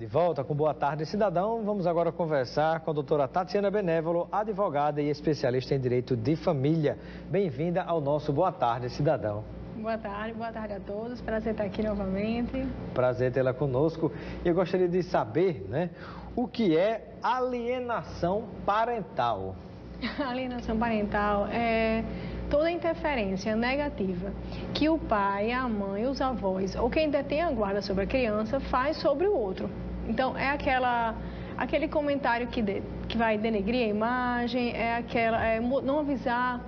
De volta com Boa Tarde, Cidadão. Vamos agora conversar com a doutora Tatiana Benévolo, advogada e especialista em Direito de Família. Bem-vinda ao nosso Boa Tarde, Cidadão. Boa tarde a todos. Prazer estar aqui novamente. Prazer tê-la conosco. E eu gostaria de saber, o que é alienação parental? Alienação parental é toda interferência negativa que o pai, a mãe, os avós ou quem detém a guarda sobre a criança faz sobre o outro. Então, é aquele comentário que vai denegrir a imagem, não avisar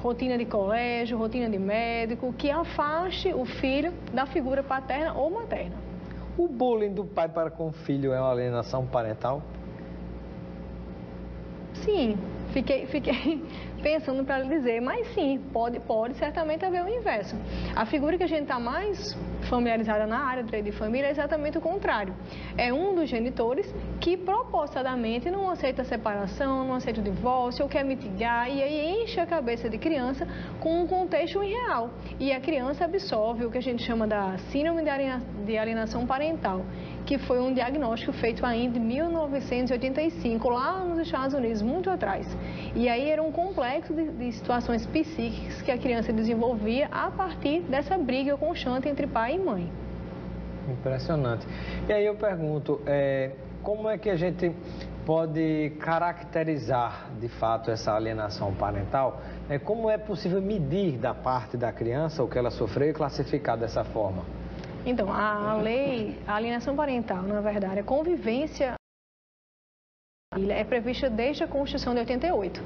rotina de colégio, rotina de médico, que afaste o filho da figura paterna ou materna. O bullying do pai para com o filho é uma alienação parental? Sim, fiquei pensando para lhe dizer, mas sim, pode certamente haver o inverso. A figura que a gente está mais familiarizada na área do direito de família é exatamente o contrário. É um dos genitores que propositadamente não aceita a separação, não aceita o divórcio, ou quer mitigar, e aí enche a cabeça de criança com um contexto irreal. E a criança absorve o que a gente chama da síndrome de alienação parental, que foi um diagnóstico feito ainda em 1985, lá nos Estados Unidos, muito atrás. E aí era um complexo de situações psíquicas que a criança desenvolvia a partir dessa briga constante entre pai e mãe. Impressionante. E aí eu pergunto, como é que a gente pode caracterizar de fato essa alienação parental? Como é possível medir da parte da criança o que ela sofreu e classificar dessa forma? Então, a alienação parental, na verdade, a convivência é prevista desde a Constituição de 88.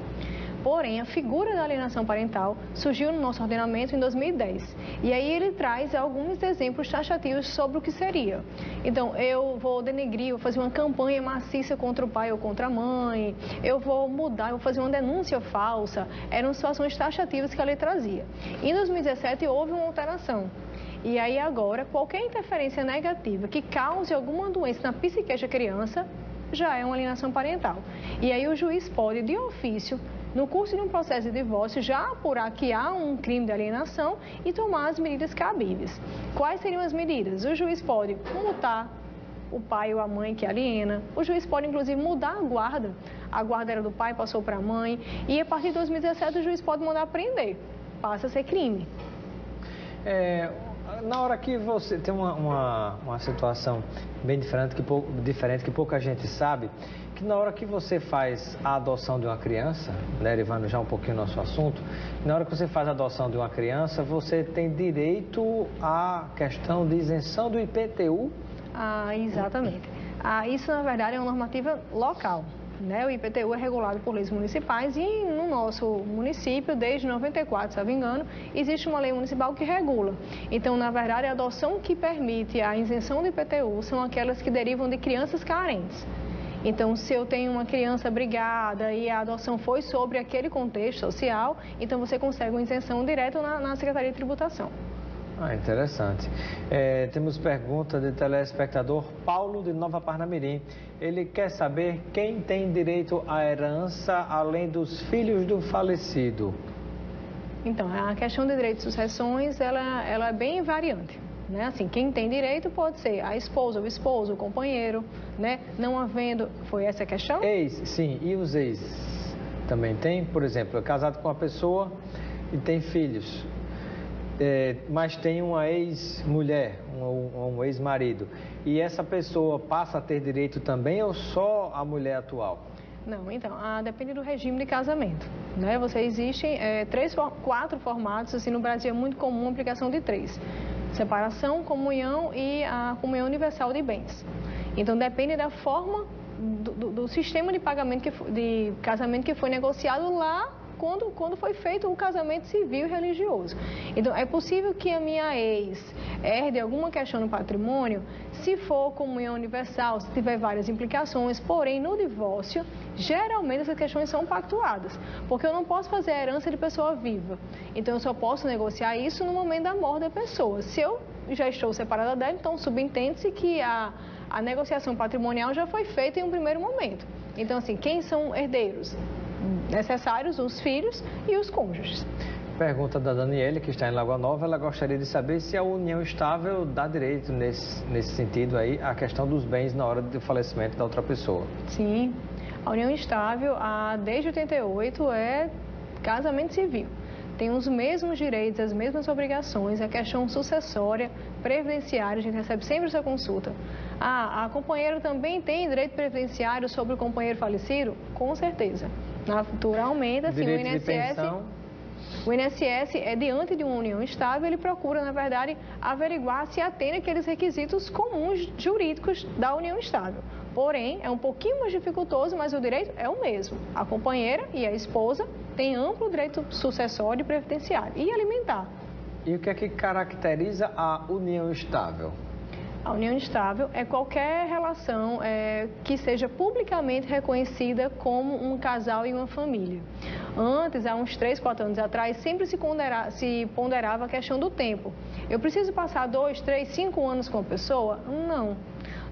Porém, a figura da alienação parental surgiu no nosso ordenamento em 2010. E aí ele traz alguns exemplos taxativos sobre o que seria. Então, eu vou denegrir, vou fazer uma campanha maciça contra o pai ou contra a mãe, eu vou mudar, eu vou fazer uma denúncia falsa. Eram situações taxativas que a lei trazia. Em 2017 houve uma alteração. E aí agora, qualquer interferência negativa que cause alguma doença na psique da criança já é uma alienação parental. E aí o juiz pode, de ofício, no curso de um processo de divórcio, já apurar que há um crime de alienação e tomar as medidas cabíveis. Quais seriam as medidas? O juiz pode multar o pai ou a mãe que aliena. O juiz pode, inclusive, mudar a guarda. A guarda era do pai, passou para a mãe. E a partir de 2017 o juiz pode mandar prender. Passa a ser crime. Na hora que você tem uma situação bem diferente que pouca gente sabe, que na hora que você faz a adoção de uma criança, derivando já um pouquinho do nosso assunto, na hora que você faz a adoção de uma criança, você tem direito à questão de isenção do IPTU? Exatamente. Isso, na verdade, é uma normativa local. O IPTU é regulado por leis municipais e no nosso município, desde 94, se não me engano, existe uma lei municipal que regula. Então, na verdade, a adoção que permite a isenção do IPTU são aquelas que derivam de crianças carentes. Então, se eu tenho uma criança abrigada e a adoção foi sobre aquele contexto social, então você consegue uma isenção direta na Secretaria de Tributação. Interessante. Temos pergunta de telespectador Paulo de Nova Parnamirim. Ele quer saber quem tem direito à herança além dos filhos do falecido. Então, a questão de direito de sucessões, ela é bem variante. Assim, quem tem direito pode ser a esposa, o esposo, o companheiro, não havendo... Foi essa a questão? Sim. E os ex também tem? Por exemplo, é casado com uma pessoa e tem filhos. Mas tem uma ex-mulher, um ex-marido, e essa pessoa passa a ter direito também ou só a mulher atual? Não, então, depende do regime de casamento. Existem 4 formatos, assim, no Brasil é muito comum a aplicação de 3. Separação, comunhão e a comunhão universal de bens. Então, depende da forma do sistema de pagamento de casamento que foi negociado lá quando foi feito o casamento civil e religioso. Então, é possível que a minha ex herde alguma questão no patrimônio, se for comunhão universal, se tiver várias implicações, porém, no divórcio, geralmente essas questões são pactuadas, porque eu não posso fazer a herança de pessoa viva. Então, eu só posso negociar isso no momento da morte da pessoa. Se eu já estou separada dela, então subentende-se que a negociação patrimonial já foi feita em um primeiro momento. Então, assim, quem são herdeiros? Necessários os filhos e os cônjuges. Pergunta da Daniele, que está em Lagoa Nova, ela gostaria de saber se a união estável dá direito nesse sentido aí, a questão dos bens na hora do falecimento da outra pessoa. Sim, a união estável, desde 88, é casamento civil. Tem os mesmos direitos, as mesmas obrigações, a questão sucessória, previdenciária, a gente recebe sempre essa consulta. A companheira também tem direito previdenciário sobre o companheiro falecido? Com certeza. Naturalmente, assim, o INSS é diante de uma união estável, ele procura, na verdade, averiguar se atende aqueles requisitos comuns jurídicos da união estável. Porém, é um pouquinho mais dificultoso, mas o direito é o mesmo. A companheira e a esposa têm amplo direito sucessório e previdenciário e alimentar. E o que é que caracteriza a união estável? A união estável é qualquer relação que seja publicamente reconhecida como um casal e uma família. Antes, há uns 3, 4 anos atrás, sempre se ponderava a questão do tempo. Eu preciso passar 2, 3, 5 anos com a pessoa? Não.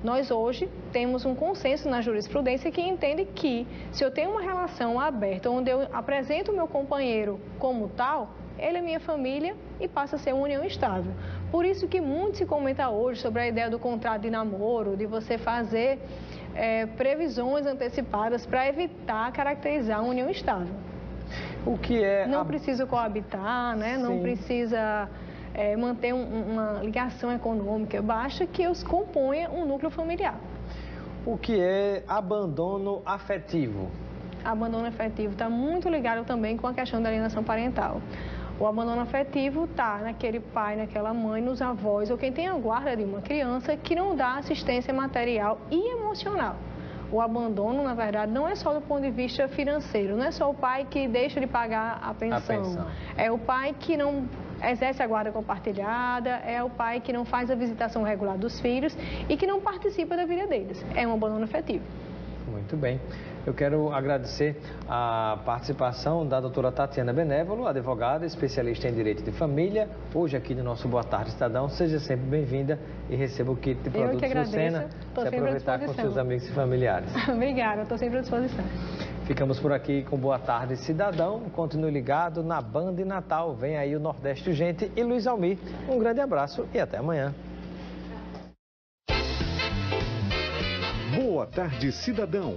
Nós hoje temos um consenso na jurisprudência que entende que se eu tenho uma relação aberta, onde eu apresento o meu companheiro como tal, ele é minha família e passa a ser uma união estável. Por isso que muito se comenta hoje sobre a ideia do contrato de namoro, de você fazer previsões antecipadas para evitar caracterizar uma união estável. O que é... Não precisa coabitar, né? Não precisa manter uma ligação econômica, basta que os componha um núcleo familiar. O que é abandono afetivo? Abandono afetivo está muito ligado também com a questão da alienação parental. O abandono afetivo está naquele pai, naquela mãe, nos avós ou quem tem a guarda de uma criança que não dá assistência material e emocional. O abandono, na verdade, não é só do ponto de vista financeiro, não é só o pai que deixa de pagar a pensão. É o pai que não exerce a guarda compartilhada, é o pai que não faz a visitação regular dos filhos e que não participa da vida deles. É um abandono afetivo. Muito bem. Eu quero agradecer a participação da doutora Tatiana Benévolo, advogada, especialista em direito de família, hoje aqui no nosso Boa Tarde Cidadão. Seja sempre bem-vinda e receba o kit de produtos Lucena, se aproveitar com seus amigos e familiares. Obrigada, estou sempre à disposição. Ficamos por aqui com Boa Tarde Cidadão. Continue ligado na Band e Natal. Vem aí o Nordeste Gente e Luiz Almir. Um grande abraço e até amanhã. Boa Tarde Cidadão.